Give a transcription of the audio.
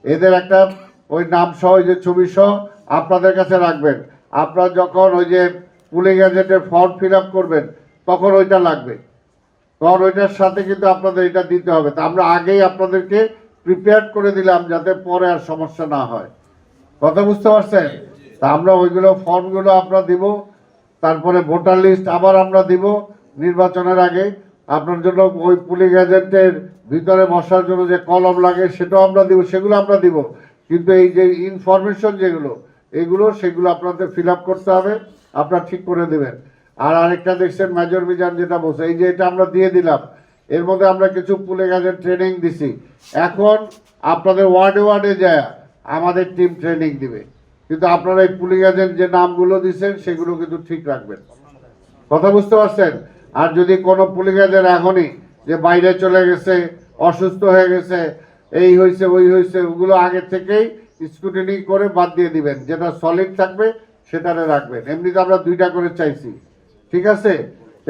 এদের একটা ওই নাম সহ ওই যে ছবি সহ আপনাদের কাছে রাখবেন। আপনারা যখন ওই যে পুলিং এজেন্টের ফর্ম ফিল আপ করবেন তখন ওইটা লাগবে, তখন ওইটার সাথে কিন্তু আপনাদের এটা দিতে হবে। তা আমরা আগেই আপনাদেরকে প্রিপেয়ার করে দিলাম যাতে পরে আর সমস্যা না হয়। কথা বুঝতে পারছেন? তা আমরা ওইগুলো ফর্মগুলো আমরা দিব, তারপরে ভোটার লিস্ট আবার আমরা দিব নির্বাচনের আগে। আপনার জন্য ওই পুলিং এজেন্টের ভিতরে বসার জন্য যে কলম লাগে সেটাও আমরা দিব, সেগুলো আমরা দিব। কিন্তু এই যে ইনফরমেশন যেগুলো এগুলো সেগুলো আপনাদের ফিল আপ করতে হবে, আপনারা ঠিক করে দেবেন। আর আরেকটা দেখছেন মেজর মিজান যেটা বলছে, এই যে এটা আমরা দিয়ে দিলাম, এর মধ্যে আমরা কিছু পুলিং এজেন্ট ট্রেনিং দিছি। এখন আপনাদের ওয়ার্ডে ওয়ার্ডে যায় আমাদের টিম ট্রেনিং দিবে, কিন্তু আপনারা এই পুলিং এজেন্ট যে নামগুলো দিচ্ছেন সেগুলো কিন্তু ঠিক রাখবেন। কথা বুঝতে পারছেন? আর যদি কোনো পুলিং এজেন্ট এখনই যে বাইরে চলে গেছে, অসুস্থ হয়ে গেছে, এই হয়েছে ওই হয়েছে, ওগুলো আগে থেকেই স্ক্রুটিনি করে বাদ দিয়ে দিবেন, যেটা সলিড থাকবে সেটারে রাখবেন। এমনিতে আমরা 2টা করে চাইছি, ঠিক আছে?